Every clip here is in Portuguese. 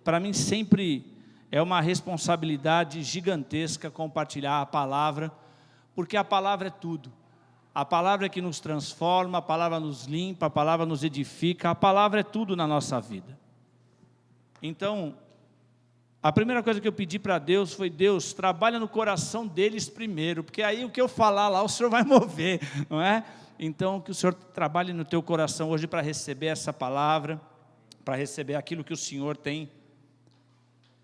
para mim sempre é uma responsabilidade gigantesca compartilhar a palavra, porque a palavra é tudo. A palavra é que nos transforma, a palavra nos limpa, a palavra nos edifica, a palavra é tudo na nossa vida. Então, a primeira coisa que eu pedi para Deus foi: Deus, trabalha no coração deles primeiro, porque aí o que eu falar lá o Senhor vai mover, não é? Então, que o Senhor trabalhe no teu coração hoje para receber essa palavra, para receber aquilo que o Senhor tem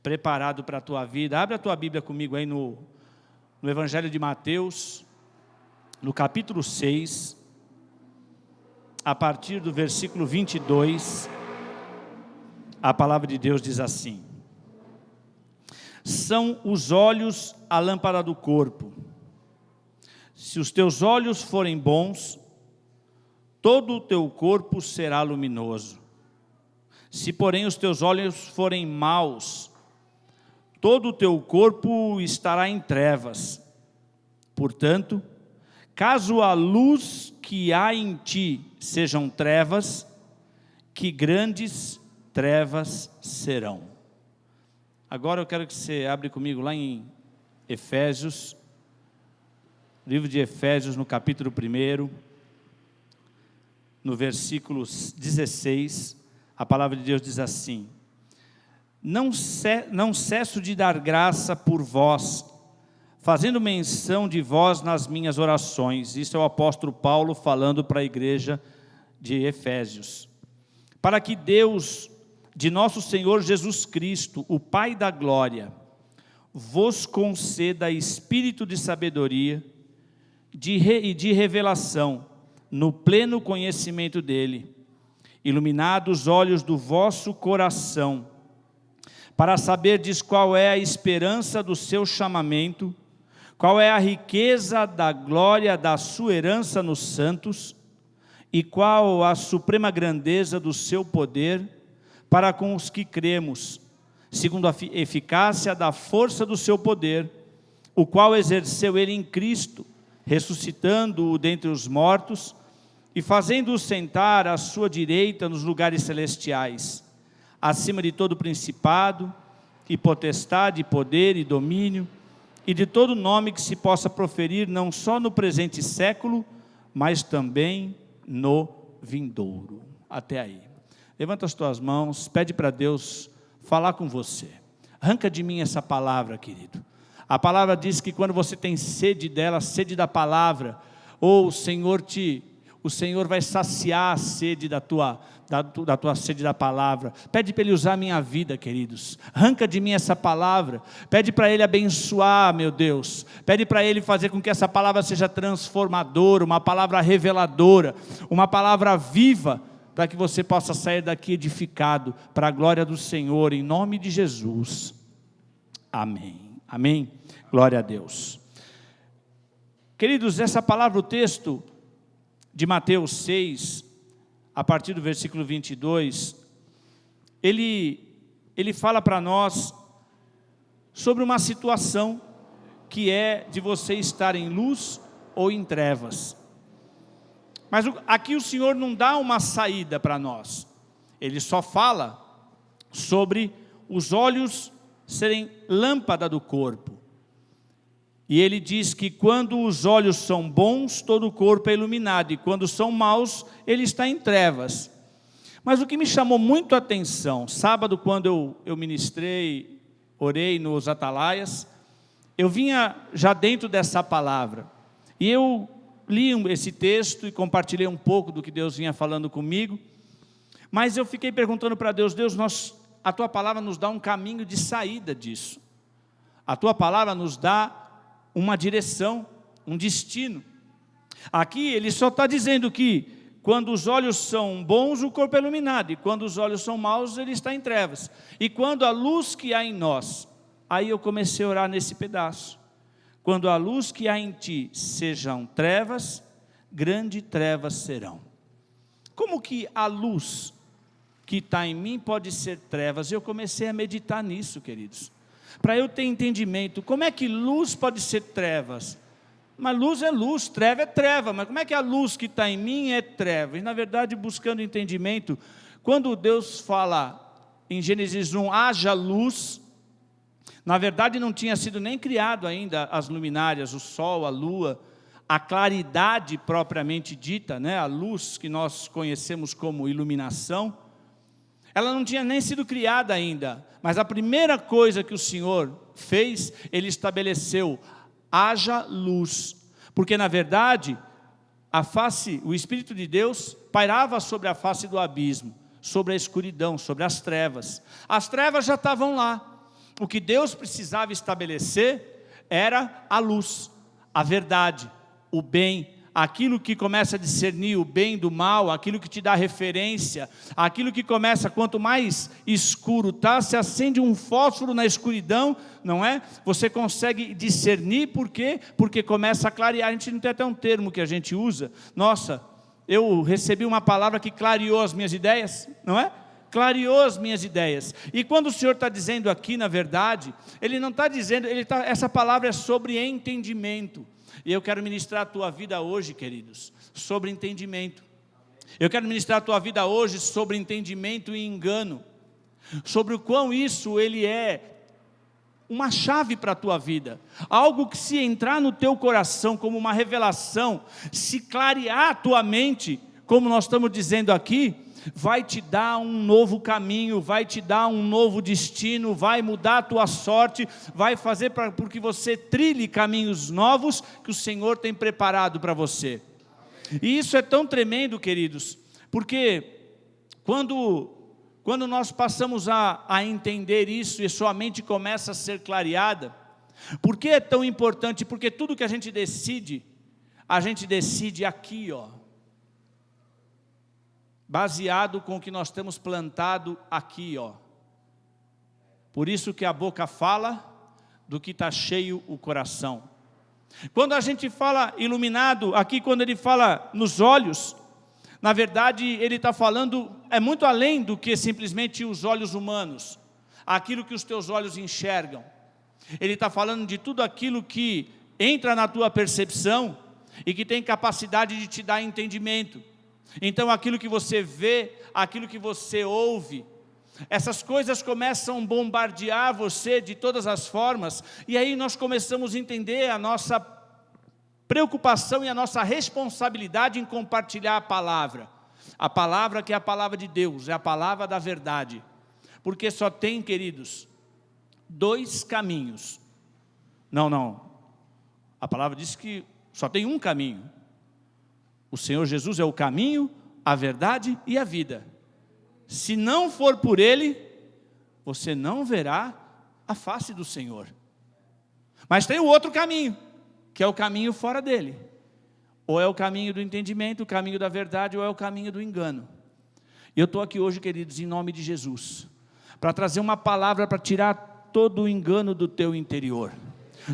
preparado para a tua vida. Abre a tua Bíblia comigo aí no Evangelho de Mateus, no capítulo 6, a partir do versículo 22, a palavra de Deus diz assim: são os olhos a lâmpada do corpo. Se os teus olhos forem bons, todo o teu corpo será luminoso. Se porém os teus olhos forem maus, todo o teu corpo estará em trevas. Portanto, caso a luz que há em ti sejam trevas, que grandes trevas serão. Agora eu quero que você abra comigo lá em Efésios, livro de Efésios, no capítulo 1, no versículo 16, a palavra de Deus diz assim: não cesso de dar graça por vós, fazendo menção de vós nas minhas orações. Isso é o apóstolo Paulo falando para a igreja de Efésios. Para que Deus, de nosso Senhor Jesus Cristo, o Pai da glória, vos conceda espírito de sabedoria e de revelação, no pleno conhecimento dele, iluminado os olhos do vosso coração, para saberdes qual é a esperança do seu chamamento, qual é a riqueza da glória da sua herança nos santos, e qual a suprema grandeza do seu poder para com os que cremos, segundo a eficácia da força do seu poder, o qual exerceu ele em Cristo, ressuscitando-o dentre os mortos e fazendo-o sentar à sua direita nos lugares celestiais, acima de todo principado e potestade, poder e domínio, e de todo nome que se possa proferir, não só no presente século, mas também no vindouro. Até aí. Levanta as tuas mãos, pede para Deus falar com você. Arranca de mim essa palavra, querido. A palavra diz que quando você tem sede dela, sede da palavra, o Senhor vai saciar a sede da tua sede da palavra. Pede para Ele usar a minha vida, queridos. Arranca de mim essa palavra. Pede para Ele abençoar, meu Deus. Pede para Ele fazer com que essa palavra seja transformadora, uma palavra reveladora, uma palavra viva, para que você possa sair daqui edificado para a glória do Senhor, em nome de Jesus. Amém. Amém. Glória a Deus. Queridos, essa palavra, o texto de Mateus 6, a partir do versículo 22, ele fala para nós sobre uma situação que é de você estar em luz ou em trevas. Mas aqui o Senhor não dá uma saída para nós. Ele só fala sobre os olhos serem lâmpada do corpo. E ele diz que quando os olhos são bons, todo o corpo é iluminado. E quando são maus, ele está em trevas. Mas o que me chamou muito a atenção, sábado quando eu ministrei, orei nos atalaias, eu vinha já dentro dessa palavra. E eu li esse texto e compartilhei um pouco do que Deus vinha falando comigo. Mas eu fiquei perguntando para Deus: a tua palavra nos dá um caminho de saída disso. A tua palavra nos dá uma direção, um destino. Aqui ele só está dizendo que quando os olhos são bons, o corpo é iluminado, e quando os olhos são maus, ele está em trevas. E quando a luz que há em nós, aí eu comecei a orar nesse pedaço: quando a luz que há em ti sejam trevas, grandes trevas serão. Como que a luz que está em mim pode ser trevas? Eu comecei a meditar nisso, queridos, para eu ter entendimento. Como é que luz pode ser trevas? Mas luz é luz, treva é treva. Mas como é que a luz que está em mim é treva? E na verdade, buscando entendimento, quando Deus fala em Gênesis 1, haja luz. Na verdade não tinha sido nem criado ainda as luminárias, o sol, a lua, a claridade propriamente dita, né? A luz que nós conhecemos como iluminação. Ela não tinha nem sido criada ainda, mas a primeira coisa que o Senhor fez, Ele estabeleceu, haja luz. Porque na verdade, o Espírito de Deus pairava sobre a face do abismo, sobre a escuridão, sobre as trevas. As trevas já estavam lá. O que Deus precisava estabelecer era a luz, a verdade, o bem, aquilo que começa a discernir o bem do mal, aquilo que te dá referência, aquilo que começa, quanto mais escuro está, se acende um fósforo na escuridão, não é? Você consegue discernir, por quê? Porque começa a clarear. A gente não tem até um termo que a gente usa, nossa, eu recebi uma palavra que clareou as minhas ideias, não é? Clareou as minhas ideias. E quando o Senhor está dizendo aqui, na verdade, Ele não está dizendo, essa palavra é sobre entendimento. E eu quero ministrar a tua vida hoje, queridos, sobre entendimento. Eu quero ministrar a tua vida hoje sobre entendimento e engano. Sobre o quão isso ele é uma chave para a tua vida. Algo que, se entrar no teu coração como uma revelação, se clarear a tua mente, como nós estamos dizendo aqui, vai te dar um novo caminho, vai te dar um novo destino, vai mudar a tua sorte, vai fazer para que você trilhe caminhos novos que o Senhor tem preparado para você. E isso é tão tremendo, queridos, porque quando nós passamos a entender isso e sua mente começa a ser clareada, por que é tão importante? Porque tudo que a gente decide aqui, ó, baseado com o que nós temos plantado aqui, ó. Por isso que a boca fala do que está cheio o coração. Quando a gente fala iluminado, aqui quando ele fala nos olhos, na verdade ele está falando, é muito além do que simplesmente os olhos humanos, aquilo que os teus olhos enxergam. Ele está falando de tudo aquilo que entra na tua percepção e que tem capacidade de te dar entendimento. Então aquilo que você vê, aquilo que você ouve, essas coisas começam a bombardear você de todas as formas, e aí nós começamos a entender a nossa preocupação e a nossa responsabilidade em compartilhar a palavra que é a palavra de Deus, é a palavra da verdade, porque só tem, queridos, dois caminhos. Não, a palavra diz que só tem um caminho. O Senhor Jesus é o caminho, a verdade e a vida. Se não for por Ele, você não verá a face do Senhor. Mas tem o outro caminho, que é o caminho fora dele. Ou é o caminho do entendimento, o caminho da verdade, ou é o caminho do engano. E eu estou aqui hoje, queridos, em nome de Jesus, para trazer uma palavra para tirar todo o engano do teu interior.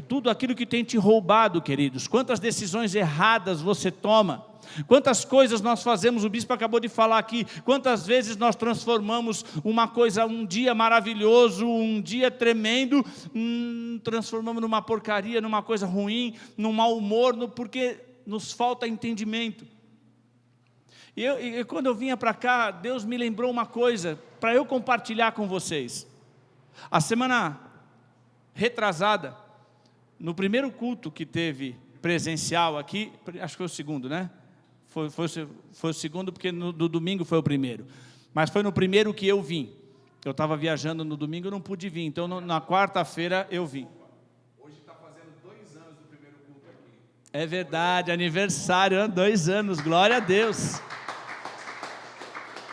Tudo aquilo que tem te roubado, queridos. Quantas decisões erradas você toma. Quantas coisas nós fazemos, o bispo acabou de falar aqui, quantas vezes nós transformamos uma coisa, um dia maravilhoso, um dia tremendo, transformamos numa porcaria, numa coisa ruim, num mau humor, porque nos falta entendimento. E quando eu vinha para cá, Deus me lembrou uma coisa, para eu compartilhar com vocês. A semana retrasada, no primeiro culto que teve presencial aqui, acho que foi o segundo, né? Foi o segundo, porque no domingo foi o primeiro. Mas foi no primeiro que eu vim. Eu estava viajando no domingo, eu não pude vir. Então na quarta-feira eu vim. Hoje está fazendo 2 anos do primeiro culto aqui. É verdade, aniversário, 2 anos, glória a Deus.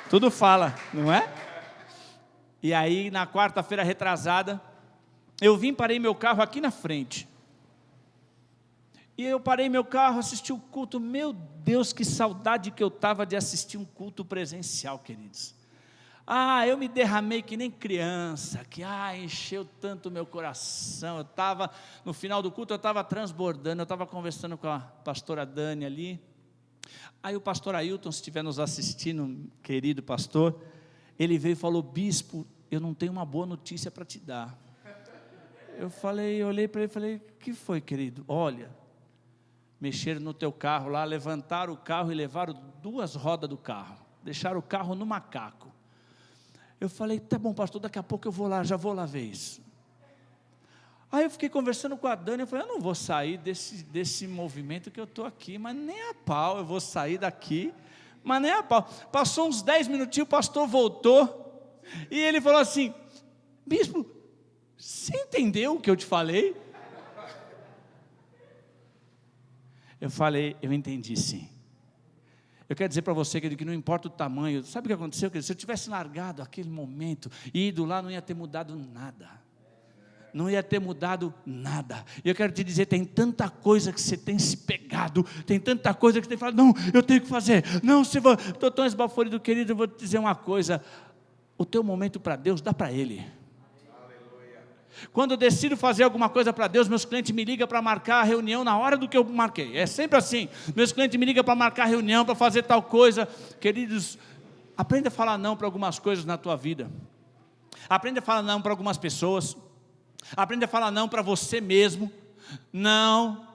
Tudo fala, não é? E aí na quarta-feira retrasada, eu vim, parei meu carro aqui na frente. E eu parei meu carro, assisti o culto. Meu Deus, que saudade que eu estava de assistir um culto presencial, queridos. Eu me derramei que nem criança, que encheu tanto o meu coração. Eu estava, no final do culto, eu estava transbordando, eu estava conversando com a pastora Dani ali. Aí o pastor Ailton, se estiver nos assistindo, querido pastor, ele veio e falou: bispo, eu não tenho uma boa notícia para te dar. Eu olhei para ele e falei: o que foi, querido? Olha, mexeram no teu carro lá, levantaram o carro e levaram 2 rodas do carro, deixaram o carro no macaco. Eu falei, tá bom, pastor, daqui a pouco eu vou lá, já vou lá ver isso. Aí eu fiquei conversando com a Dani, eu falei, eu não vou sair desse movimento que eu estou aqui, mas nem a pau, eu vou sair daqui, mas nem a pau. Passou uns 10 minutinhos, o pastor voltou, e ele falou assim, bispo, você entendeu o que eu te falei? Eu falei, eu entendi sim. Eu quero dizer para você, querido, que não importa o tamanho, sabe o que aconteceu, querido? Se eu tivesse largado aquele momento e ido lá, não ia ter mudado nada. Não ia ter mudado nada. E eu quero te dizer, tem tanta coisa que você tem se pegado, tem tanta coisa que você tem falado, não, eu tenho que fazer, não, estou tão esbaforido, querido, eu vou te dizer uma coisa, o teu momento para Deus, dá para Ele. Quando eu decido fazer alguma coisa para Deus, meus clientes me ligam para marcar a reunião na hora do que eu marquei. É sempre assim. Meus clientes me ligam para marcar a reunião, para fazer tal coisa. Queridos, aprenda a falar não para algumas coisas na tua vida. Aprenda a falar não para algumas pessoas. Aprenda a falar não para você mesmo. Não,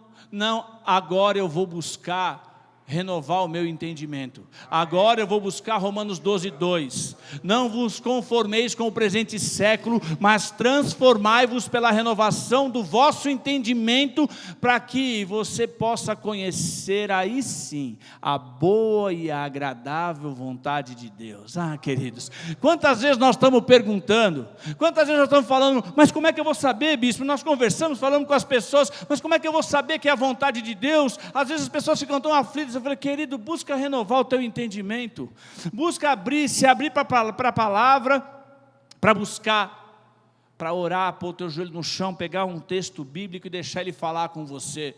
agora eu vou buscar renovar o meu entendimento. Agora eu vou buscar Romanos 12:2. Não vos conformeis com o presente século, mas transformai-vos pela renovação do vosso entendimento, para que você possa conhecer aí sim a boa e a agradável vontade de Deus. Queridos, quantas vezes nós estamos perguntando, quantas vezes nós estamos falando, mas como é que eu vou saber, bispo? Nós conversamos, falamos com as pessoas, mas como é que eu vou saber que é a vontade de Deus? Às vezes as pessoas ficam tão aflitas. Eu falei, querido, busca renovar o teu entendimento, busca se abrir para a palavra, para buscar, para orar, pôr o teu joelho no chão, pegar um texto bíblico e deixar ele falar com você.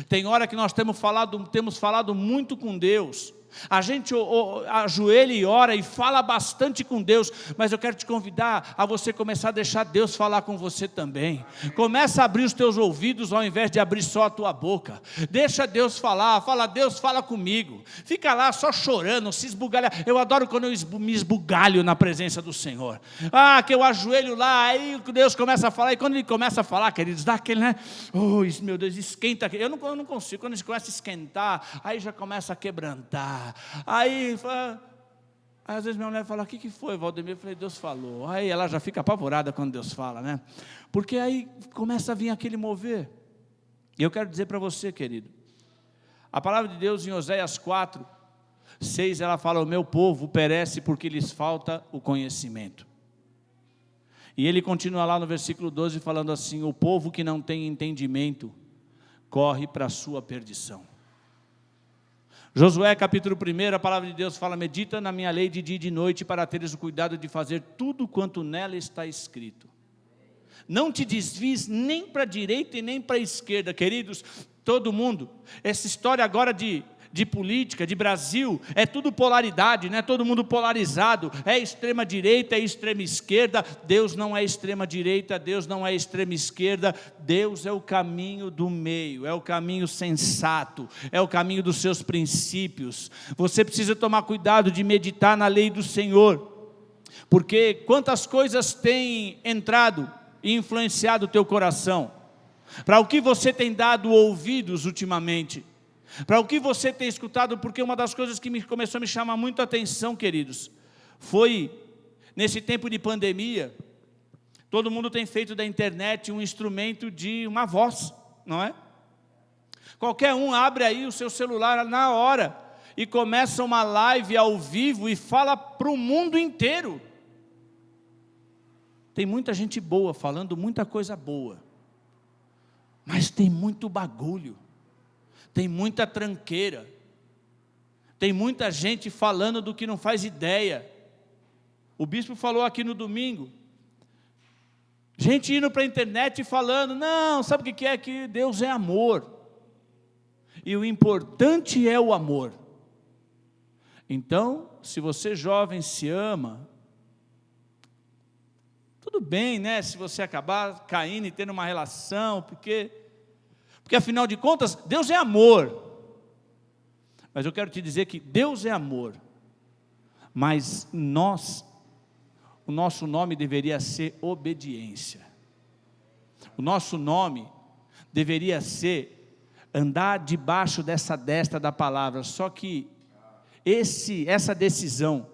Tem hora que nós temos falado muito com Deus, a gente ajoelha e ora e fala bastante com Deus, mas eu quero te convidar a você começar a deixar Deus falar com você também. Começa a abrir os teus ouvidos ao invés de abrir só a tua boca. Deixa Deus falar, fala, Deus fala comigo. Fica lá só chorando, se esbugalha. Eu adoro quando eu me esbugalho na presença do Senhor. Que eu ajoelho lá, aí Deus começa a falar, e quando Ele começa a falar, queridos, dá aquele, né? Meu Deus, esquenta. Eu não consigo, quando Ele começa a esquentar, aí já começa a quebrantar. Aí às vezes minha mulher fala, o que foi, Valdemir? Eu falei, Deus falou. Aí ela já fica apavorada quando Deus fala, né? Porque aí começa a vir aquele mover. E eu quero dizer para você, querido, a palavra de Deus em Oséias 4:6, ela fala, o meu povo perece porque lhes falta o conhecimento. E ele continua lá no versículo 12 falando assim, o povo que não tem entendimento corre para a sua perdição. Josué capítulo 1, a palavra de Deus fala, medita na minha lei de dia e de noite, para teres o cuidado de fazer tudo quanto nela está escrito. Não te desvies nem para a direita e nem para a esquerda. Queridos, todo mundo, essa história agora de política, de Brasil, é tudo polaridade, né? Todo mundo polarizado, é extrema direita, é extrema esquerda. Deus não é extrema direita, Deus não é extrema esquerda, Deus é o caminho do meio, é o caminho sensato, é o caminho dos seus princípios. Você precisa tomar cuidado de meditar na lei do Senhor, porque quantas coisas têm entrado e influenciado o teu coração, para o que você tem dado ouvidos ultimamente, para o que você tem escutado, porque uma das coisas que começou a me chamar muito a atenção, queridos, foi nesse tempo de pandemia, todo mundo tem feito da internet um instrumento de uma voz, não é? Qualquer um abre aí o seu celular na hora e começa uma live ao vivo e fala para o mundo inteiro. Tem muita gente boa falando muita coisa boa, mas tem muito bagulho. Tem muita tranqueira, tem muita gente falando do que não faz ideia. O bispo falou aqui no domingo, gente indo para a internet e falando, não, sabe o que é? Que Deus é amor, e o importante é o amor. Então, se você jovem se ama, tudo bem, né? Se você acabar caindo e tendo uma relação, porque afinal de contas, Deus é amor. Mas eu quero te dizer que Deus é amor, mas o nosso nome deveria ser obediência. O nosso nome deveria ser andar debaixo dessa destra da palavra. Só que essa decisão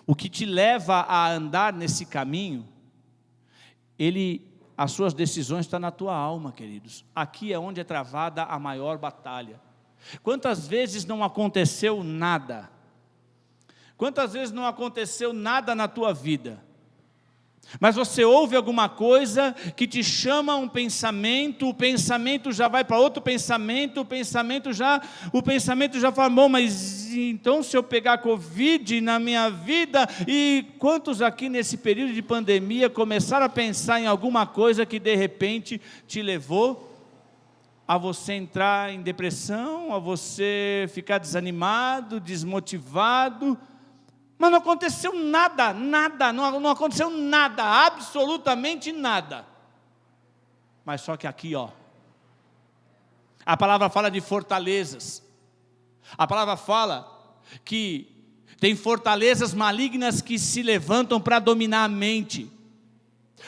o que te leva a andar nesse caminho, as suas decisões estão na tua alma, queridos. Aqui é onde é travada a maior batalha. Quantas vezes não aconteceu nada? Quantas vezes não aconteceu nada na tua vida? Mas você ouve alguma coisa que te chama um pensamento, o pensamento já vai para outro pensamento, o pensamento já fala, bom, mas então se eu pegar Covid na minha vida, e quantos aqui nesse período de pandemia começaram a pensar em alguma coisa que de repente te levou a você entrar em depressão, a você ficar desanimado, desmotivado, mas não aconteceu nada, não aconteceu nada, absolutamente nada. Mas só que aqui, a palavra fala de fortalezas. A palavra fala que tem fortalezas malignas que se levantam para dominar a mente.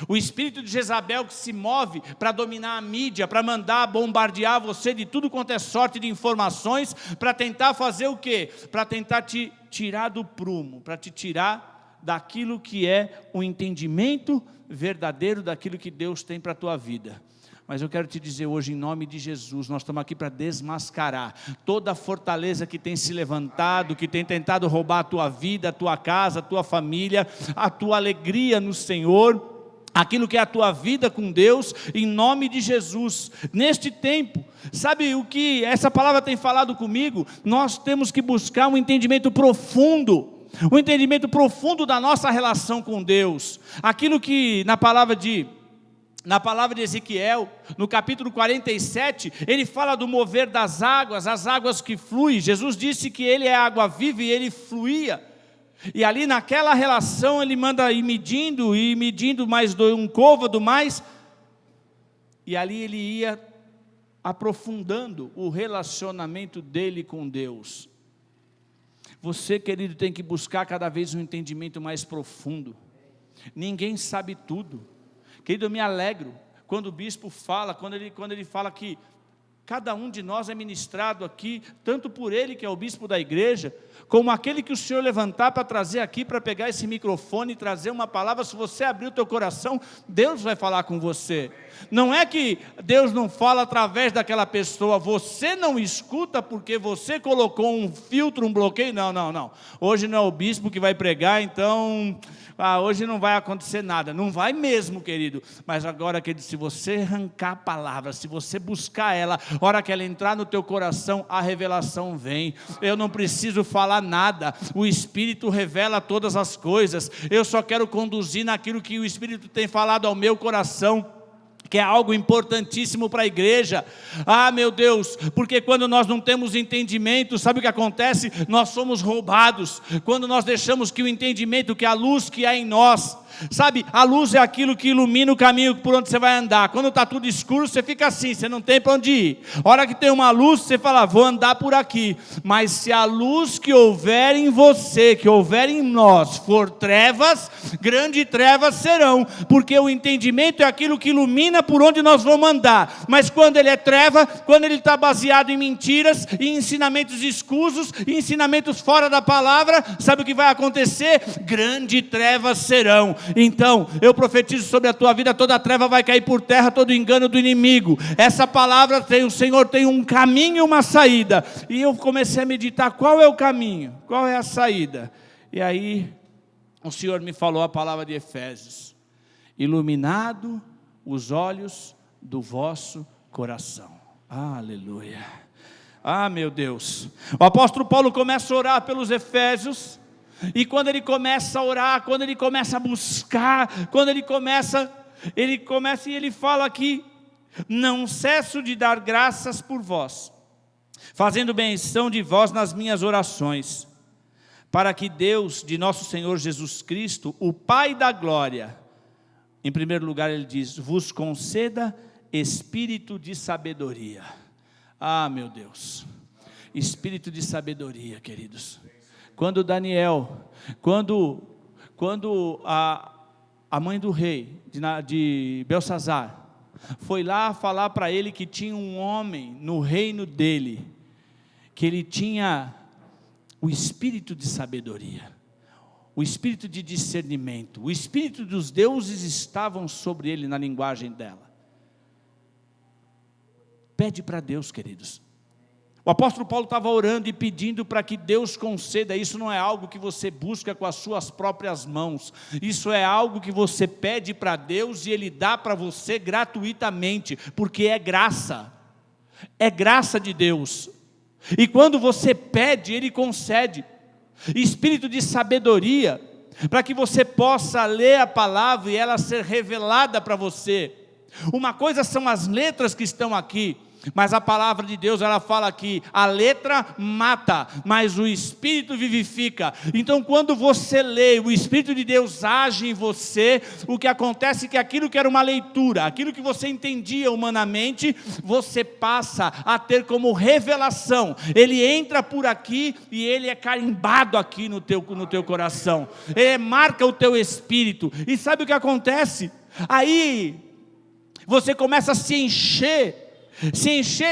O espírito de Jezabel que se move para dominar a mídia, para mandar bombardear você de tudo quanto é sorte de informações, para tentar fazer o quê? Para tentar te tirar do prumo, para te tirar daquilo que é o entendimento verdadeiro daquilo que Deus tem para a tua vida. Mas eu quero te dizer hoje, em nome de Jesus, nós estamos aqui para desmascarar toda a fortaleza que tem se levantado, que tem tentado roubar a tua vida, a tua casa, a tua família, a tua alegria no Senhor, aquilo que é a tua vida com Deus, em nome de Jesus. Neste tempo, sabe o que essa palavra tem falado comigo? Nós temos que buscar um entendimento profundo da nossa relação com Deus. Aquilo que na palavra de Ezequiel, no capítulo 47, ele fala do mover das águas, as águas que fluem. Jesus disse que ele é a água viva e ele fluía. E ali naquela relação ele manda ir medindo mais um côvado mais, e ali ele ia aprofundando o relacionamento dele com Deus. Você, querido, tem que buscar cada vez um entendimento mais profundo. Ninguém sabe tudo. Querido, eu me alegro quando o bispo fala, quando ele fala que cada um de nós é ministrado aqui, tanto por ele que é o bispo da igreja, como aquele que o Senhor levantar para trazer aqui, para pegar esse microfone e trazer uma palavra. Se você abrir o teu coração, Deus vai falar com você. Não é que Deus não fala através daquela pessoa, você não escuta porque você colocou um filtro, um bloqueio, não. Hoje não é o bispo que vai pregar, então hoje não vai acontecer nada. Não vai mesmo, querido. Mas agora, querido, se você arrancar a palavra, se você buscar ela, a hora que ela entrar no teu coração, a revelação vem. Eu não preciso falar nada, o Espírito revela todas as coisas. Eu só quero conduzir naquilo que o Espírito tem falado ao meu coração, que é algo importantíssimo para a igreja. Meu Deus, porque quando nós não temos entendimento, sabe o que acontece? Nós somos roubados. Quando nós deixamos que o entendimento, que a luz que há em nós, sabe, a luz é aquilo que ilumina o caminho por onde você vai andar. Quando está tudo escuro, você fica assim, você não tem para onde ir. A hora que tem uma luz, você fala, vou andar por aqui. Mas se a luz que houver em você, que houver em nós, for trevas, grandes trevas serão, porque o entendimento é aquilo que ilumina por onde nós vamos andar. Mas quando ele é treva, quando ele está baseado em mentiras, em ensinamentos escusos, em ensinamentos fora da palavra, sabe o que vai acontecer? Grandes trevas serão. Então, eu profetizo sobre a tua vida, toda a treva vai cair por terra, todo engano do inimigo. Essa palavra o Senhor tem um caminho e uma saída. E eu comecei a meditar, qual é o caminho? Qual é a saída? E aí, o Senhor me falou a palavra de Efésios: iluminado os olhos do vosso coração. Aleluia. Meu Deus. O apóstolo Paulo começa a orar pelos Efésios. E quando ele começa a orar, quando ele começa a buscar, quando ele começa e ele fala aqui: não cesso de dar graças por vós, fazendo menção de vós nas minhas orações, para que Deus de nosso Senhor Jesus Cristo, o Pai da glória, em primeiro lugar ele diz, vos conceda espírito de sabedoria. Meu Deus, espírito de sabedoria, queridos. Quando Daniel, quando a mãe do rei, de Belsazar, foi lá falar para ele que tinha um homem no reino dele, que ele tinha o espírito de sabedoria. o espírito de discernimento, o espírito dos deuses estavam sobre ele, na linguagem dela. Pede para Deus, queridos. O apóstolo Paulo estava orando e pedindo para que Deus conceda. Isso não é algo que você busca com as suas próprias mãos. Isso é algo que você pede para Deus e Ele dá para você gratuitamente, porque é graça. É graça de Deus. E quando você pede, Ele concede. Espírito de sabedoria, para que você possa ler a palavra e ela ser revelada para você. Uma coisa são as letras que estão aqui, mas a palavra de Deus, ela fala que a letra mata, mas o Espírito vivifica. Então quando você lê, o Espírito de Deus age em você, o que acontece é que aquilo que era uma leitura, aquilo que você entendia humanamente, você passa a ter como revelação. Ele entra por aqui e ele é carimbado aqui no teu coração. Ele marca o teu espírito. E sabe o que acontece? Aí você começa a se encher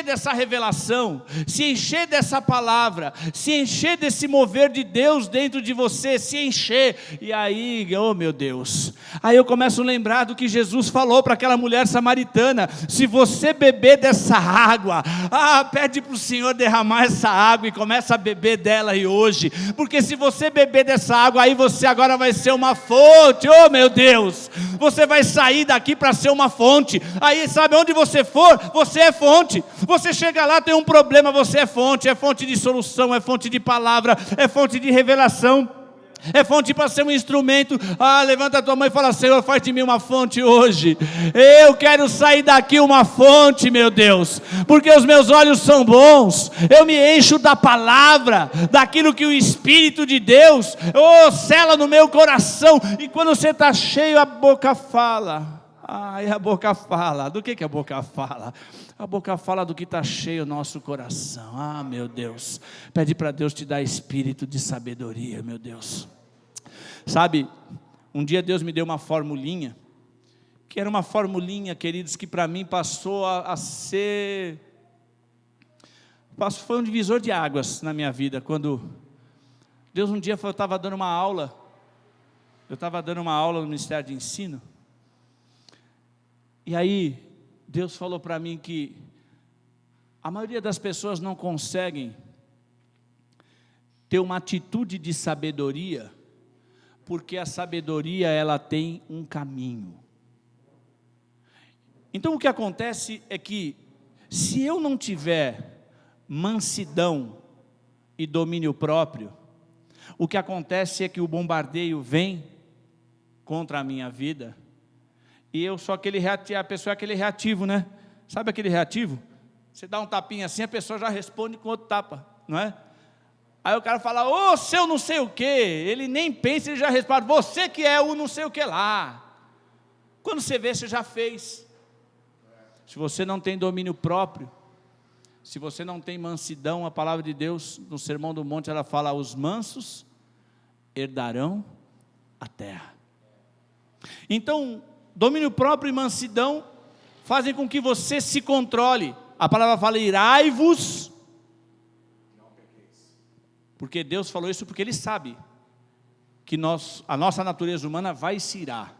dessa revelação, se encher dessa palavra, se encher desse mover de Deus dentro de você, se encher, e aí, oh meu Deus, aí eu começo a lembrar do que Jesus falou para aquela mulher samaritana: se você beber dessa água, pede para o Senhor derramar essa água e começa a beber dela aí hoje, porque se você beber dessa água, aí você agora vai ser uma fonte, oh meu Deus, você vai sair daqui para ser uma fonte. Aí sabe, onde você for, você é fonte. Você chega lá, tem um problema, você é fonte de solução, é fonte de palavra, é fonte de revelação, é fonte para ser um instrumento. Levanta a tua mão e fala: Senhor, faz de mim uma fonte hoje. Eu quero sair daqui uma fonte, meu Deus, porque os meus olhos são bons, eu me encho da palavra, daquilo que o Espírito de Deus sela no meu coração, e quando você está cheio, a boca fala. E a boca fala, do que a boca fala? A boca fala do que está cheio o nosso coração. Meu Deus, pede para Deus te dar espírito de sabedoria, meu Deus. Sabe, um dia Deus me deu uma formulinha, que era uma formulinha, queridos, que para mim passou a ser, foi um divisor de águas na minha vida. Quando Deus um dia, eu estava dando uma aula no Ministério de Ensino, e aí Deus falou para mim que a maioria das pessoas não conseguem ter uma atitude de sabedoria, porque a sabedoria, ela tem um caminho. Então o que acontece é que, se eu não tiver mansidão e domínio próprio, o que acontece é que o bombardeio vem contra a minha vida, e eu sou aquele reativo, a pessoa é aquele reativo, né? Sabe aquele reativo? Você dá um tapinha assim, a pessoa já responde com outro tapa, não é? Aí o cara fala: seu não sei o que, ele nem pensa, ele já responde: você que é o não sei o que lá. Quando você vê, você já fez. Se você não tem domínio próprio, se você não tem mansidão, a palavra de Deus, no Sermão do Monte, ela fala: os mansos herdarão a terra. Então, domínio próprio e mansidão fazem com que você se controle. A palavra fala: irai-vos, porque Deus falou isso porque Ele sabe que a nossa natureza humana vai se irar.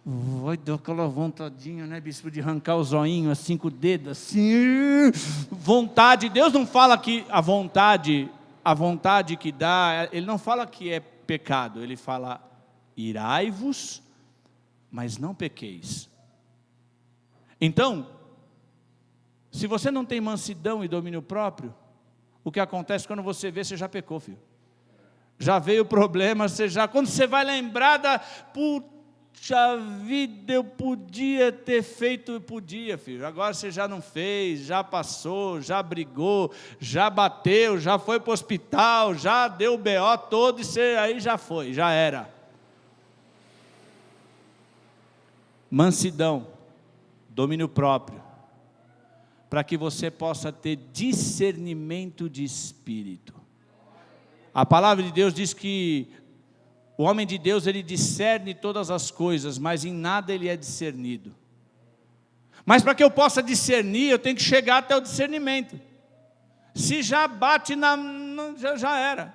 Vai dar aquela vontadinha, né, bispo, de arrancar o zoinho assim com o dedo, assim, vontade. Deus não fala que a vontade que dá, Ele não fala que é pecado, Ele fala: irai-vos, mas não pequeis. Então, se você não tem mansidão e domínio próprio, o que acontece quando você vê, você já pecou, filho. Já veio o problema, quando você vai lembrar puxa vida, eu podia ter feito, filho. Agora você já não fez, já passou, já brigou, já bateu, já foi para o hospital, já deu o BO todo, e aí já foi, já era. Mansidão, domínio próprio, para que você possa ter discernimento de espírito. A palavra de Deus diz que o homem de Deus, ele discerne todas as coisas, mas em nada ele é discernido. Mas para que eu possa discernir, eu tenho que chegar até o discernimento. Se já bate já era.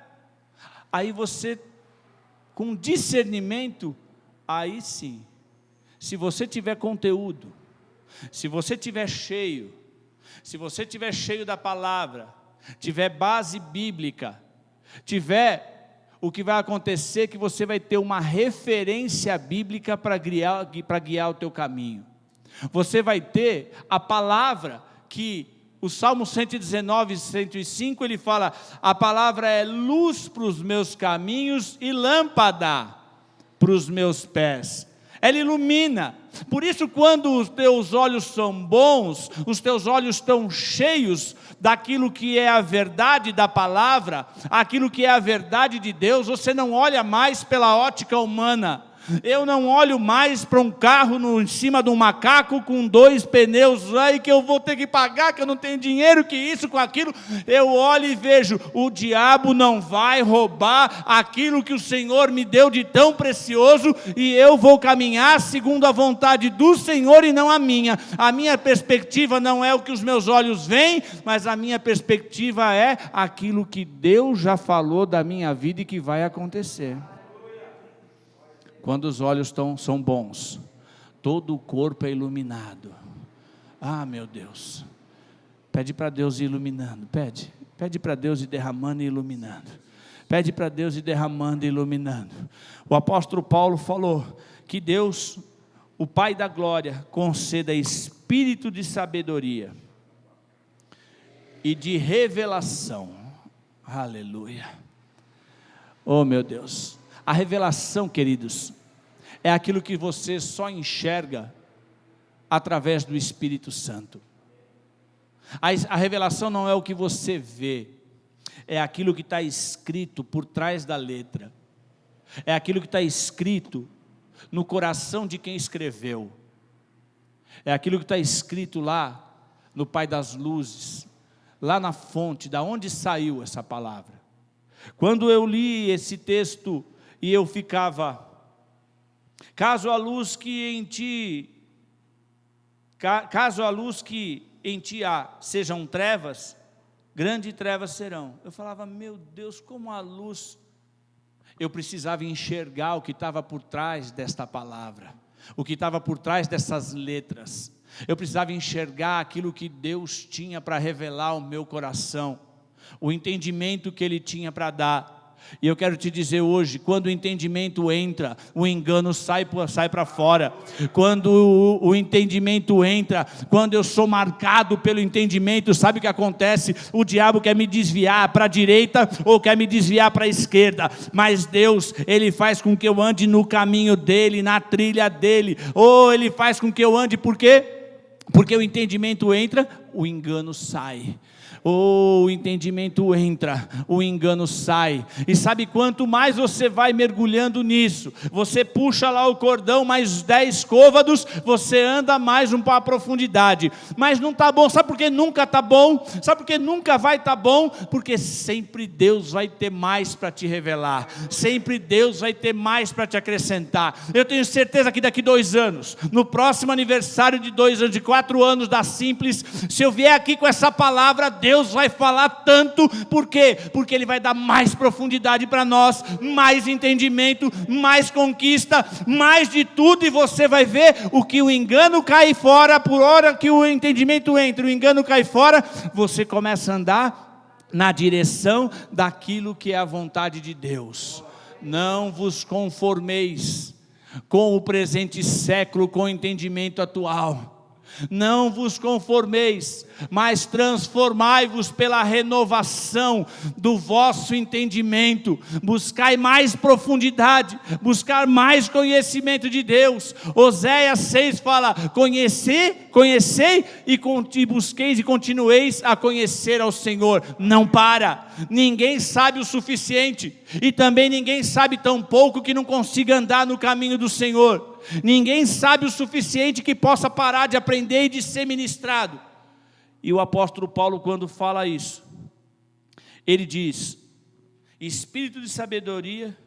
Aí você com discernimento, aí sim, se você tiver conteúdo, se você tiver cheio, se você tiver cheio da palavra, tiver base bíblica, o que vai acontecer é que você vai ter uma referência bíblica para guiar o teu caminho. Você vai ter a palavra que o Salmo 119, 105, ele fala: a palavra é luz para os meus caminhos e lâmpada para os meus pés. Ela ilumina. Por isso, quando os teus olhos são bons, os teus olhos estão cheios daquilo que é a verdade da palavra, aquilo que é a verdade de Deus, você não olha mais pela ótica humana. Eu não olho mais para um carro em cima de um macaco com 2 pneus aí que eu vou ter que pagar, que eu não tenho dinheiro, que isso, com aquilo. Eu olho e vejo, o diabo não vai roubar aquilo que o Senhor me deu de tão precioso, e eu vou caminhar segundo a vontade do Senhor e não a minha. A minha perspectiva não é o que os meus olhos veem, mas a minha perspectiva é aquilo que Deus já falou da minha vida e que vai acontecer. Quando os olhos são bons, todo o corpo é iluminado. Ah, meu Deus, pede para Deus ir iluminando, pede para Deus ir derramando e iluminando, pede para Deus ir derramando e iluminando. O apóstolo Paulo falou que Deus, o Pai da glória, conceda espírito de sabedoria e de revelação. Aleluia. Oh, meu Deus. A revelação, queridos, é aquilo que você só enxerga através do Espírito Santo. A revelação não é o que você vê, é aquilo que está escrito por trás da letra, é aquilo que está escrito no coração de quem escreveu, é aquilo que está escrito lá no Pai das luzes, lá na fonte, da onde saiu essa palavra. Quando eu li esse texto, e eu ficava: caso a luz que em ti há sejam trevas, grandes trevas serão. Eu falava: meu Deus, como a luz. Eu precisava enxergar o que estava por trás desta palavra, o que estava por trás dessas letras. Eu precisava enxergar aquilo que Deus tinha para revelar ao meu coração, o entendimento que Ele tinha para dar. E eu quero te dizer hoje, quando o entendimento entra, o engano sai para fora. Quando o entendimento entra, quando eu sou marcado pelo entendimento, sabe o que acontece? O diabo quer me desviar para a direita ou quer me desviar para a esquerda, mas Deus, Ele faz com que eu ande no caminho dEle, na trilha dEle. Ou Ele faz com que eu ande, por quê? Porque o entendimento entra, o engano sai. O entendimento entra, o engano sai. E sabe, quanto mais você vai mergulhando nisso, você puxa lá o cordão mais 10 côvados, você anda mais para a profundidade. Mas não está bom. Sabe por que nunca está bom? Sabe por que nunca vai estar bom? Porque sempre Deus vai ter mais para te revelar, sempre Deus vai ter mais para te acrescentar. Eu tenho certeza que daqui 2 anos, no próximo aniversário de 2 anos, de 4 anos da Simples, se eu vier aqui com essa palavra, Deus vai falar tanto. Por quê? Porque Ele vai dar mais profundidade para nós, mais entendimento, mais conquista, mais de tudo, e você vai ver o que o engano cai fora. Por hora que o entendimento entra, o engano cai fora, você começa a andar na direção daquilo que é a vontade de Deus. Não vos conformeis com o presente século, com o entendimento atual. Não vos conformeis, mas transformai-vos pela renovação do vosso entendimento. Buscai mais profundidade, buscar mais conhecimento de Deus. Oséias 6 fala: conhecei e busqueis e continueis a conhecer ao Senhor. Não para, ninguém sabe o suficiente, e também ninguém sabe tão pouco que não consiga andar no caminho do Senhor. Ninguém sabe o suficiente que possa parar de aprender e de ser ministrado. E o apóstolo Paulo, quando fala isso, ele diz: espírito de sabedoria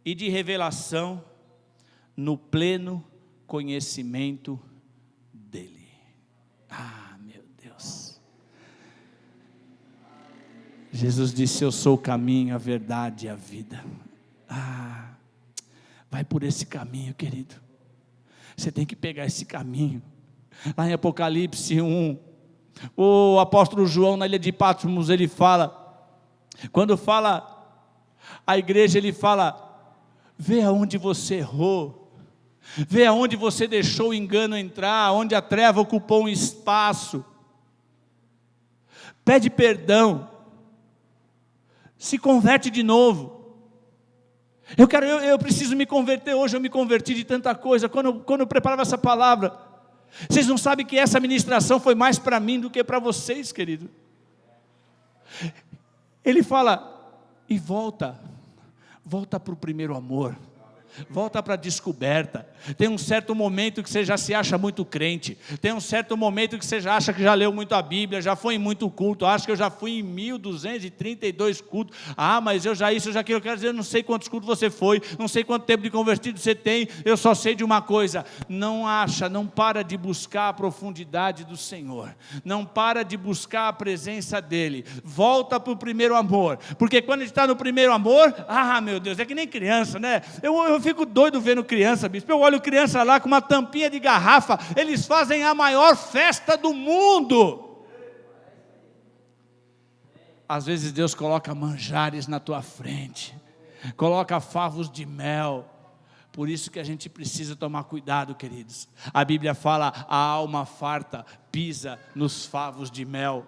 e de revelação no pleno conhecimento dele. Ah, meu Deus. Jesus disse: eu sou o caminho, a verdade e a vida. Vai por esse caminho, querido. Você tem que pegar esse caminho. Lá em Apocalipse 1, o apóstolo João, na ilha de Patmos, ele fala, quando fala a igreja, ele fala: vê aonde você errou, vê aonde você deixou o engano entrar, onde a treva ocupou um espaço. Pede perdão, se converte de novo. Eu preciso me converter hoje. Eu me converti de tanta coisa. Quando eu preparava essa palavra, vocês não sabem que essa ministração foi mais para mim do que para vocês, querido. Ele fala: e volta para o primeiro amor. Volta para a descoberta. Tem um certo momento que você já se acha muito crente. Tem um certo momento que você já acha que já leu muito a Bíblia, já foi em muito culto. Acho que eu já fui em 1232 cultos. Mas eu já isso, eu já aquilo. Eu quero dizer, eu não sei quantos cultos você foi, não sei quanto tempo de convertido você tem. Eu só sei de uma coisa: não para de buscar a profundidade do Senhor. Não para de buscar a presença dEle. Volta para o primeiro amor. Porque quando a gente está no primeiro amor, meu Deus, é que nem criança, né? Eu fico doido vendo criança, bispo. Eu olho criança lá com uma tampinha de garrafa, eles fazem a maior festa do mundo. Às vezes Deus coloca manjares na tua frente, coloca favos de mel. Por isso que a gente precisa tomar cuidado, queridos. A Bíblia fala: a alma farta pisa nos favos de mel.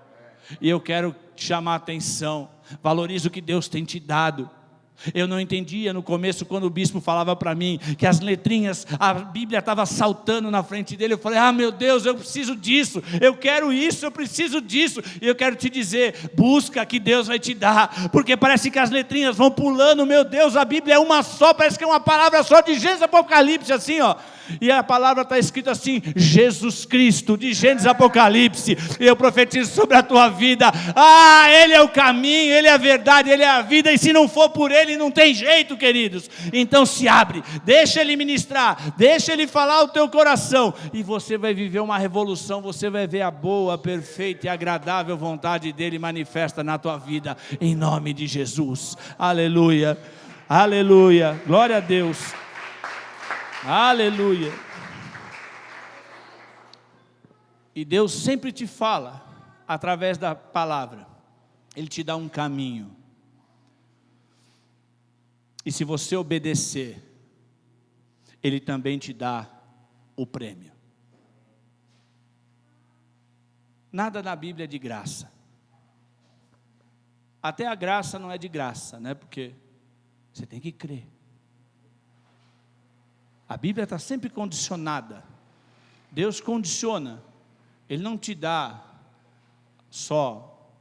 E eu quero te chamar a atenção. Valorize o que Deus tem te dado. Eu não entendia no começo, quando o bispo falava para mim que as letrinhas, a Bíblia estava saltando na frente dele. Eu falei: meu Deus, eu preciso disso, eu quero isso, eu preciso disso. E eu quero te dizer: busca, que Deus vai te dar. Porque parece que as letrinhas vão pulando. Meu Deus, a Bíblia é uma só, parece que é uma palavra só, de Gênesis a Apocalipse, assim, ó. E a palavra está escrita assim: Jesus Cristo, de Gênesis a Apocalipse. E eu profetizo sobre a tua vida: Ele é o caminho, Ele é a verdade, Ele é a vida. E se não for por Ele, não tem jeito, queridos. Então se abre, deixa Ele ministrar, deixa Ele falar ao teu coração, e você vai viver uma revolução. Você vai ver a boa, perfeita e agradável vontade dEle manifesta na tua vida, em nome de Jesus. Aleluia, aleluia, glória a Deus. Aleluia. E Deus sempre te fala através da palavra. Ele te dá um caminho. E se você obedecer, Ele também te dá o prêmio. Nada na Bíblia é de graça. Até a graça não é de graça, né? Porque você tem que crer. A Bíblia está sempre condicionada. Deus condiciona. Ele não te dá só.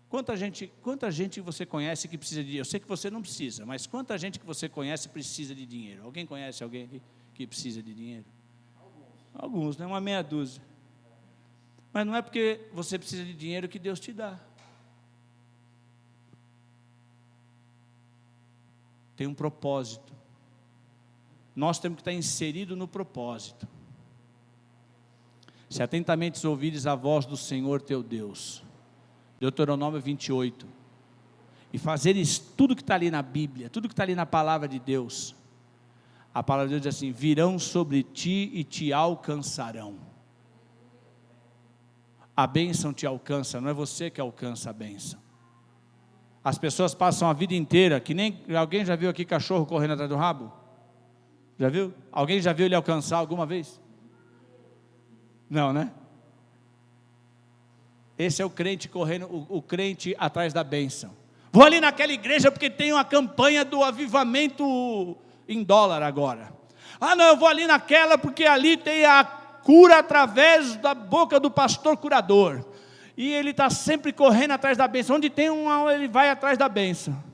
Quanta gente você conhece que precisa de dinheiro? Eu sei que você não precisa, mas quanta gente que você conhece precisa de dinheiro? Alguém conhece alguém que precisa de dinheiro? Alguns, né? Uma meia dúzia. Mas não é porque você precisa de dinheiro que Deus te dá. Tem um propósito. Nós temos que estar inseridos no propósito. Se atentamente ouvires a voz do Senhor teu Deus, Deuteronômio 28, e fazeres tudo que está ali na Bíblia, tudo que está ali na palavra de Deus, a palavra de Deus diz assim: virão sobre ti e te alcançarão. A bênção te alcança, não é você que alcança a bênção. As pessoas passam a vida inteira, que nem, alguém já viu aqui cachorro correndo atrás do rabo? Já viu? Alguém já viu ele alcançar alguma vez? Não, né? Esse é o crente correndo, o crente atrás da bênção. Vou ali naquela igreja porque tem uma campanha do avivamento em dólar agora. Não, eu vou ali naquela porque ali tem a cura através da boca do pastor curador. E ele está sempre correndo atrás da bênção. Onde tem ele vai atrás da bênção.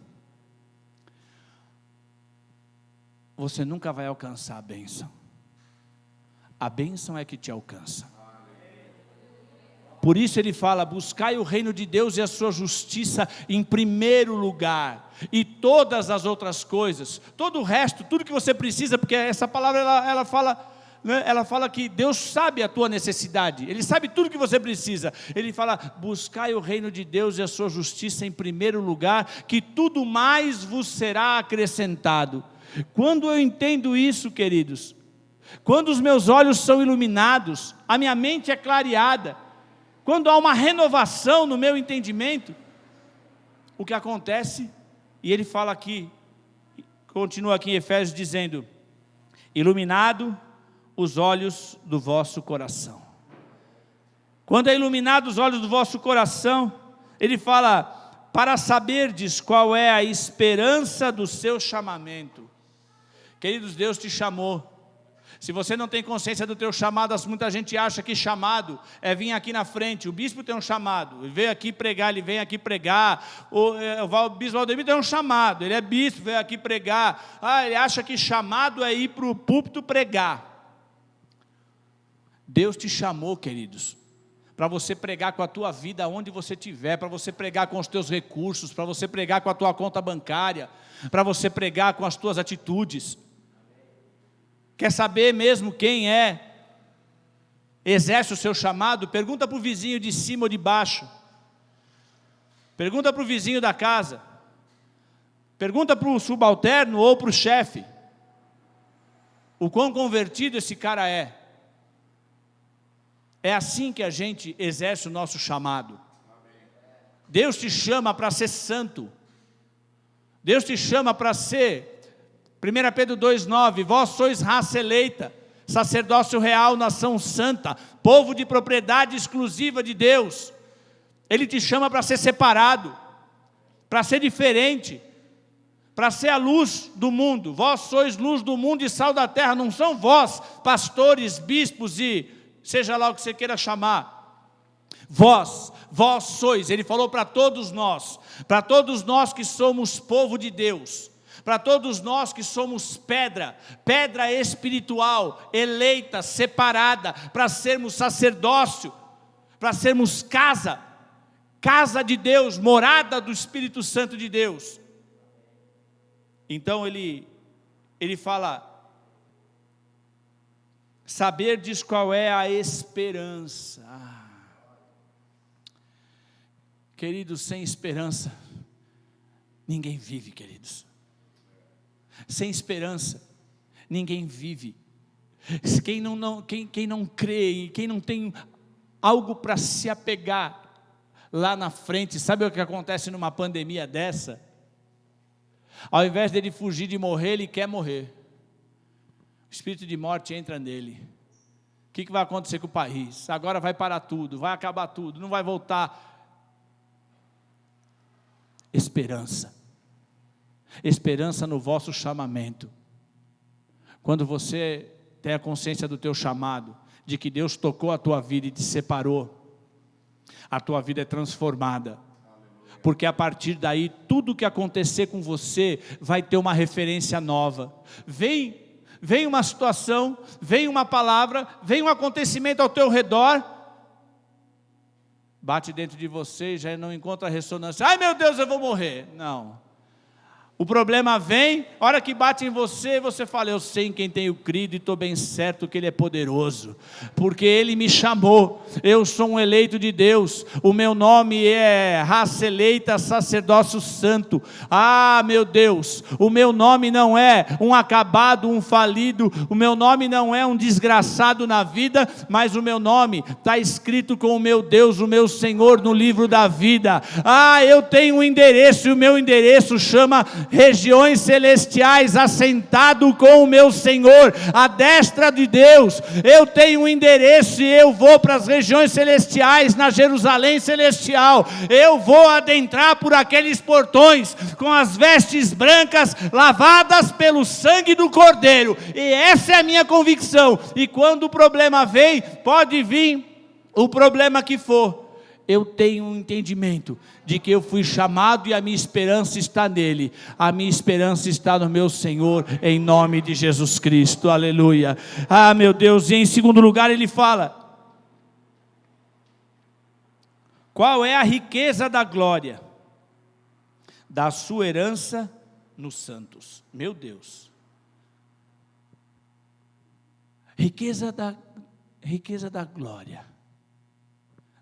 Você nunca vai alcançar a bênção. A bênção é que te alcança. Por isso ele fala: buscai o reino de Deus e a sua justiça em primeiro lugar, e todas as outras coisas, todo o resto, tudo que você precisa, porque essa palavra ela fala né? Ela fala que Deus sabe a tua necessidade, Ele sabe tudo que você precisa. Ele fala, buscai o reino de Deus e a sua justiça em primeiro lugar, que tudo mais vos será acrescentado. Quando eu entendo isso, queridos, quando os meus olhos são iluminados, a minha mente é clareada, quando há uma renovação no meu entendimento, o que acontece, e ele fala aqui, continua aqui em Efésios dizendo, iluminado os olhos do vosso coração. Quando é iluminado os olhos do vosso coração, ele fala, para saberdes qual é a esperança do seu chamamento. Queridos, Deus te chamou. Se você não tem consciência do teu chamado, muita gente acha que chamado é vir aqui na frente. O bispo tem um chamado, ele veio aqui pregar, ele vem aqui pregar. O bispo Valdemir tem um chamado, ele é bispo, veio aqui pregar. Ele acha que chamado é ir para o púlpito pregar. Deus te chamou, queridos, para você pregar com a tua vida onde você estiver, para você pregar com os teus recursos, para você pregar com a tua conta bancária, para você pregar com as tuas atitudes. Quer saber mesmo quem exerce o seu chamado? Pergunta para o vizinho de cima ou de baixo. Pergunta para o vizinho da casa. Pergunta para o subalterno ou para o chefe. O quão convertido esse cara é. É assim que a gente exerce o nosso chamado. Deus te chama para ser santo. Deus te chama para ser... 1 Pedro 2,9, vós sois raça eleita, sacerdócio real, nação santa, povo de propriedade exclusiva de Deus. Ele te chama para ser separado, para ser diferente, para ser a luz do mundo. Vós sois luz do mundo e sal da terra, não são vós, pastores, bispos e seja lá o que você queira chamar. Vós sois, ele falou para todos nós que somos povo de Deus, para todos nós que somos pedra espiritual, eleita, separada, para sermos sacerdócio, para sermos casa de Deus, morada do Espírito Santo de Deus. Então ele fala, saberdes qual é a esperança. Queridos, sem esperança, ninguém vive, queridos. Sem esperança, ninguém vive. Quem não crê, quem não tem algo para se apegar lá na frente, sabe o que acontece numa pandemia dessa? Ao invés dele fugir de morrer, ele quer morrer. O espírito de morte entra nele. O que vai acontecer com o país? Agora vai parar tudo, vai acabar tudo, não vai voltar. Esperança no vosso chamamento. Quando você tem a consciência do teu chamado, de que Deus tocou a tua vida e te separou, a tua vida é transformada. Porque a partir daí, tudo que acontecer com você, vai ter uma referência nova. Vem uma situação, vem uma palavra, vem um acontecimento ao teu redor, bate dentro de você e já não encontra ressonância. Ai meu Deus, eu vou morrer. Não. O problema vem, a hora que bate em você, você fala, eu sei em quem tenho crido e estou bem certo que Ele é poderoso, porque Ele me chamou, eu sou um eleito de Deus, o meu nome é raça eleita, sacerdócio santo. Meu Deus, o meu nome não é um acabado, um falido, o meu nome não é um desgraçado na vida, mas o meu nome está escrito com o meu Deus, o meu Senhor no livro da vida. Eu tenho um endereço, e o meu endereço chama regiões celestiais, assentado com o meu Senhor, à destra de Deus. Eu tenho um endereço e eu vou para as regiões celestiais, na Jerusalém celestial. Eu vou adentrar por aqueles portões, com as vestes brancas, lavadas pelo sangue do Cordeiro, e essa é a minha convicção. E quando o problema vem, pode vir o problema que for, eu tenho um entendimento de que eu fui chamado e a minha esperança está nele, a minha esperança está no meu Senhor, em nome de Jesus Cristo, aleluia. Meu Deus, e em segundo lugar ele fala, qual é a riqueza da glória da sua herança nos santos? Meu Deus, Riqueza da glória,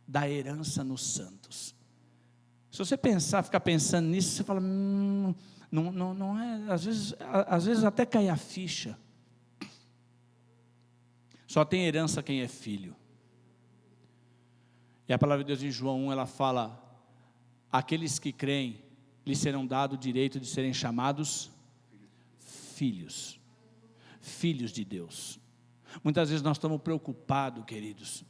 da herança nos santos. Se você ficar pensando nisso, você fala, não é, às vezes até cai a ficha. Só tem herança quem é filho. E a palavra de Deus em João 1, ela fala, aqueles que creem, lhes serão dado o direito de serem chamados filhos, filhos de Deus. Muitas vezes nós estamos preocupados, queridos,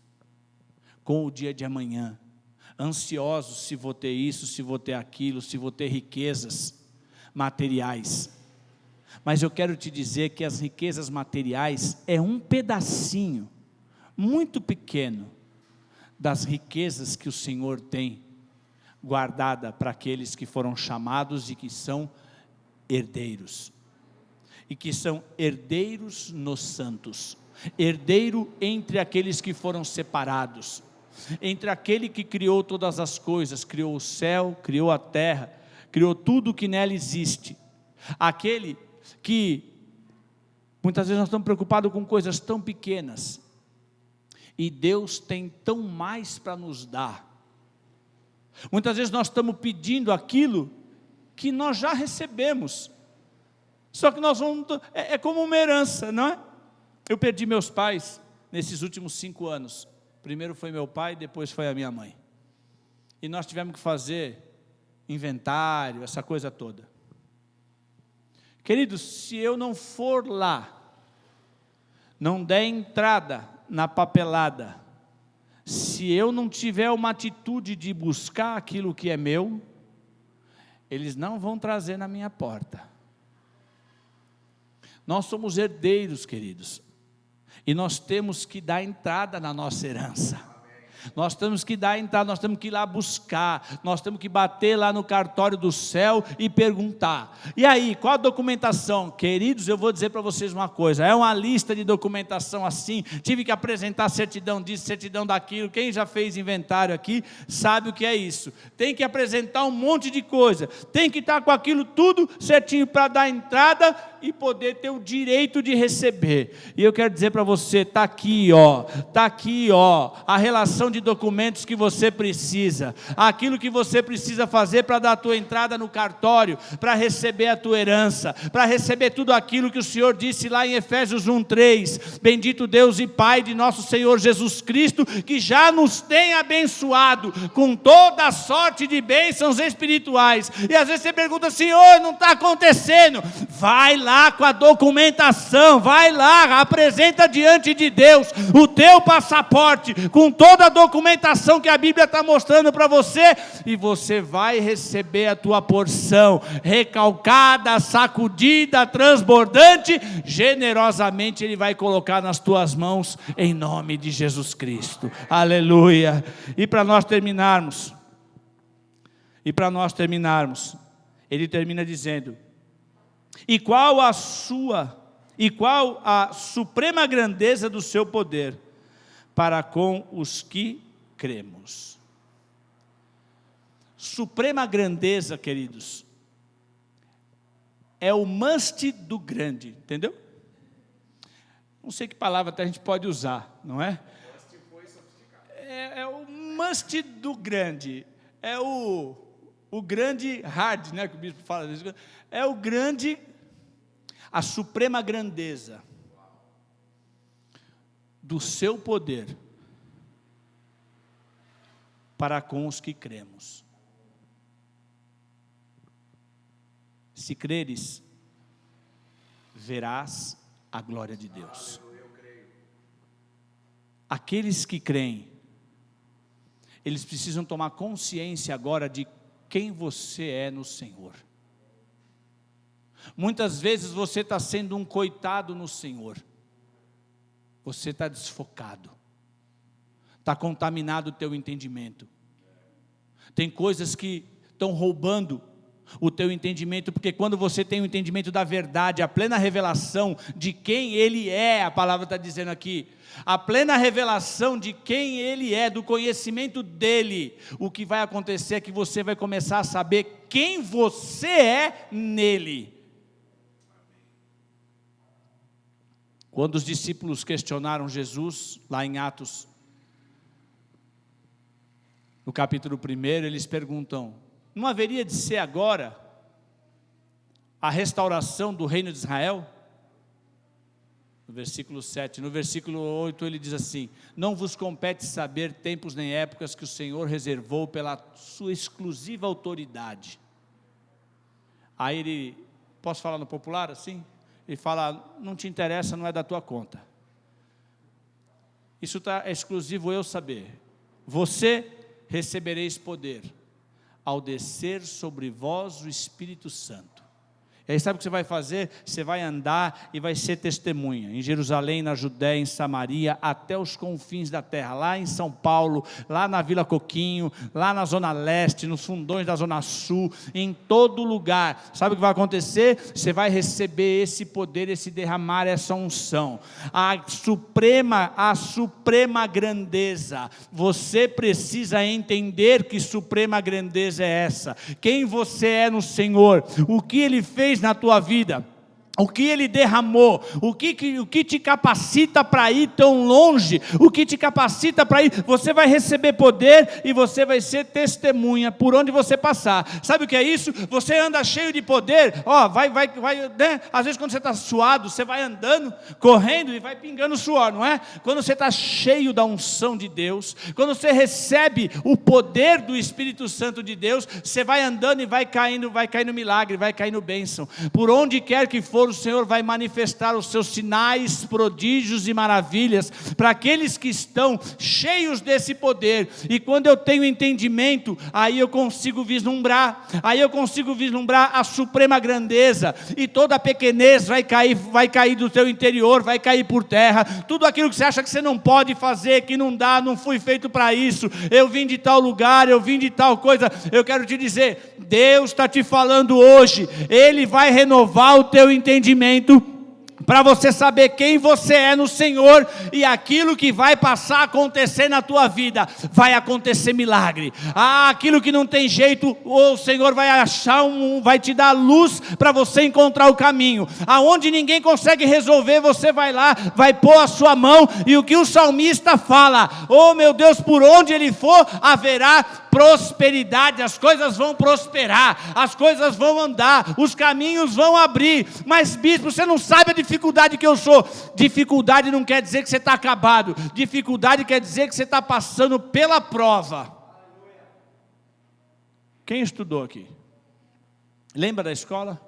com o dia de amanhã, ansiosos se vou ter isso, se vou ter aquilo, se vou ter riquezas materiais. Mas eu quero te dizer que as riquezas materiais é um pedacinho, muito pequeno, das riquezas que o Senhor tem guardada para aqueles que foram chamados e que são herdeiros. E que são herdeiros nos santos. Herdeiro entre aqueles que foram separados. Entre aquele que criou todas as coisas, criou o céu, criou a terra, criou tudo que nela existe. Aquele que, muitas vezes nós estamos preocupados com coisas tão pequenas, e Deus tem tão mais para nos dar. Muitas vezes nós estamos pedindo aquilo que nós já recebemos, só que nós vamos, é como uma herança, não é? Eu perdi meus pais nesses últimos 5 anos, primeiro foi meu pai, depois foi a minha mãe, e nós tivemos que fazer inventário, essa coisa toda. Queridos, se eu não for lá, não der entrada na papelada, se eu não tiver uma atitude de buscar aquilo que é meu, eles não vão trazer na minha porta. Nós somos herdeiros, queridos, e nós temos que dar entrada na nossa herança. Nós temos que dar entrada, nós temos que ir lá buscar, nós temos que bater lá no cartório do céu e perguntar. E aí, qual a documentação? Queridos, eu vou dizer para vocês uma coisa, é uma lista de documentação assim, tive que apresentar certidão disso, certidão daquilo, quem já fez inventário aqui, sabe o que é isso. Tem que apresentar um monte de coisa, tem que estar com aquilo tudo certinho para dar entrada e poder ter o direito de receber. E eu quero dizer para você, está aqui ó, a relação de documentos que você precisa, aquilo que você precisa fazer para dar a tua entrada no cartório, para receber a tua herança, para receber tudo aquilo que o Senhor disse lá em Efésios 1:3, bendito Deus e Pai de nosso Senhor Jesus Cristo, que já nos tem abençoado com toda a sorte de bênçãos espirituais. E às vezes você pergunta, Senhor, não está acontecendo, vai lá com a documentação, vai lá, apresenta diante de Deus o teu passaporte, com toda a documentação que a Bíblia está mostrando para você, e você vai receber a tua porção, recalcada, sacudida, transbordante, generosamente Ele vai colocar nas tuas mãos, em nome de Jesus Cristo, aleluia. E para nós terminarmos, Ele termina dizendo, e qual a suprema grandeza do seu poder, para com os que cremos. Suprema grandeza, queridos, é o must do grande, entendeu? Não sei que palavra até a gente pode usar, não é? É o must do grande, é o grande hard, né, que o bispo fala, é o grande, a suprema grandeza do seu poder para com os que cremos. Se creres, verás a glória de Deus. Aqueles que creem, eles precisam tomar consciência agora de quem você é no Senhor. Muitas vezes você está sendo um coitado no Senhor. Você está desfocado, está contaminado o teu entendimento. Tem coisas que estão roubando o teu entendimento, porque quando você tem o entendimento da verdade, a plena revelação de quem Ele é, a palavra está dizendo aqui, a plena revelação de quem Ele é, do conhecimento dEle, o que vai acontecer é que você vai começar a saber quem você é nele. Quando os discípulos questionaram Jesus, lá em Atos, no capítulo 1, eles perguntam: não haveria de ser agora a restauração do reino de Israel? No versículo 7, no versículo 8 ele diz assim: não vos compete saber tempos nem épocas que o Senhor reservou pela sua exclusiva autoridade. Aí ele, posso falar no popular assim? Ele fala: não te interessa, não é da tua conta. Isso é exclusivo eu saber. Você recebereis poder ao descer sobre vós o Espírito Santo. E aí sabe o que você vai fazer? Você vai andar e vai ser testemunha, em Jerusalém, na Judéia, em Samaria, até os confins da terra, lá em São Paulo, lá na Vila Coquinho, lá na Zona Leste, nos fundões da Zona Sul, em todo lugar. Sabe o que vai acontecer? Você vai receber esse poder, esse derramar, essa unção, a suprema grandeza. Você precisa entender que suprema grandeza é essa, quem você é no Senhor, o que Ele fez na tua vida, o que Ele derramou, o que te capacita para ir tão longe, o que te capacita para ir. Você vai receber poder e você vai ser testemunha por onde você passar. Sabe o que é isso? Você anda cheio de poder, né? Às vezes quando você está suado, você vai andando, correndo e vai pingando suor, não é? Quando você está cheio da unção de Deus, quando você recebe o poder do Espírito Santo de Deus, você vai andando e vai caindo milagre, vai caindo bênção. Por onde quer que for, o Senhor vai manifestar os seus sinais, prodígios e maravilhas para aqueles que estão cheios desse poder. E quando eu tenho entendimento, aí eu consigo vislumbrar a suprema grandeza, e toda a pequenez vai cair do teu interior, vai cair por terra. Tudo aquilo que você acha que você não pode fazer, que não dá, não fui feito para isso, eu vim de tal lugar, eu vim de tal coisa. Eu quero te dizer, Deus está te falando hoje, Ele vai renovar o teu entendimento, para você saber quem você é no Senhor, e aquilo que vai passar a acontecer na tua vida, vai acontecer milagre. Aquilo que não tem jeito, o Senhor vai vai te dar luz para você encontrar o caminho. Aonde ninguém consegue resolver, você vai lá, vai pôr a sua mão, e o que o salmista fala: oh meu Deus, por onde ele for, haverá prosperidade, as coisas vão prosperar, as coisas vão andar, os caminhos vão abrir. Mas bispo, você não sabe a dificuldade que eu sou. Dificuldade não quer dizer que você está acabado, dificuldade quer dizer que você está passando pela prova. Quem estudou aqui? Lembra da escola?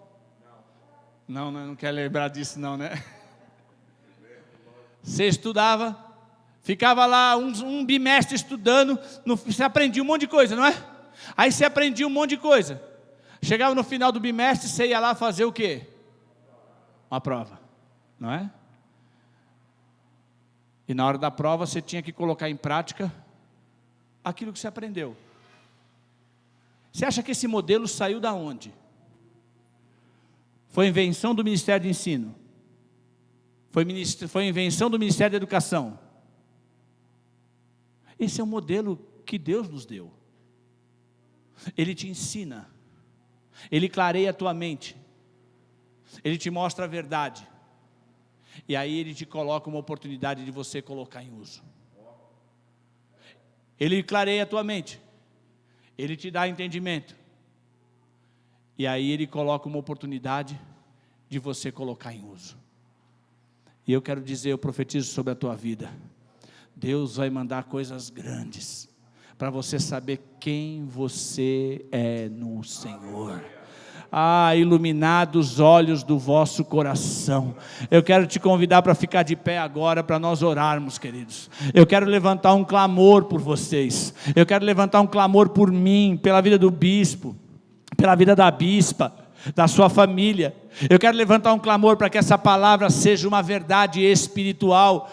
Não quer lembrar disso não, né? Você estudava, ficava lá um bimestre estudando, você aprendia um monte de coisa, não é? Aí você aprendia um monte de coisa. Chegava no final do bimestre, você ia lá fazer o quê? Uma prova, não é? E na hora da prova você tinha que colocar em prática aquilo que você aprendeu. Você acha que esse modelo saiu da onde? Foi invenção do Ministério de Ensino? Foi invenção do Ministério da Educação? Esse é o modelo que Deus nos deu. Ele te ensina, Ele clareia a tua mente, Ele te mostra a verdade, e aí Ele te coloca uma oportunidade de você colocar em uso. Ele clareia a tua mente, Ele te dá entendimento, e aí Ele coloca uma oportunidade de você colocar em uso. E eu quero dizer, eu profetizo sobre a tua vida, Deus vai mandar coisas grandes, para você saber quem você é no Senhor. Iluminados os olhos do vosso coração. Eu quero te convidar para ficar de pé agora, para nós orarmos, queridos. Eu quero levantar um clamor por vocês, eu quero levantar um clamor por mim, pela vida do bispo, pela vida da bispa, da sua família. Eu quero levantar um clamor para que essa palavra seja uma verdade espiritual,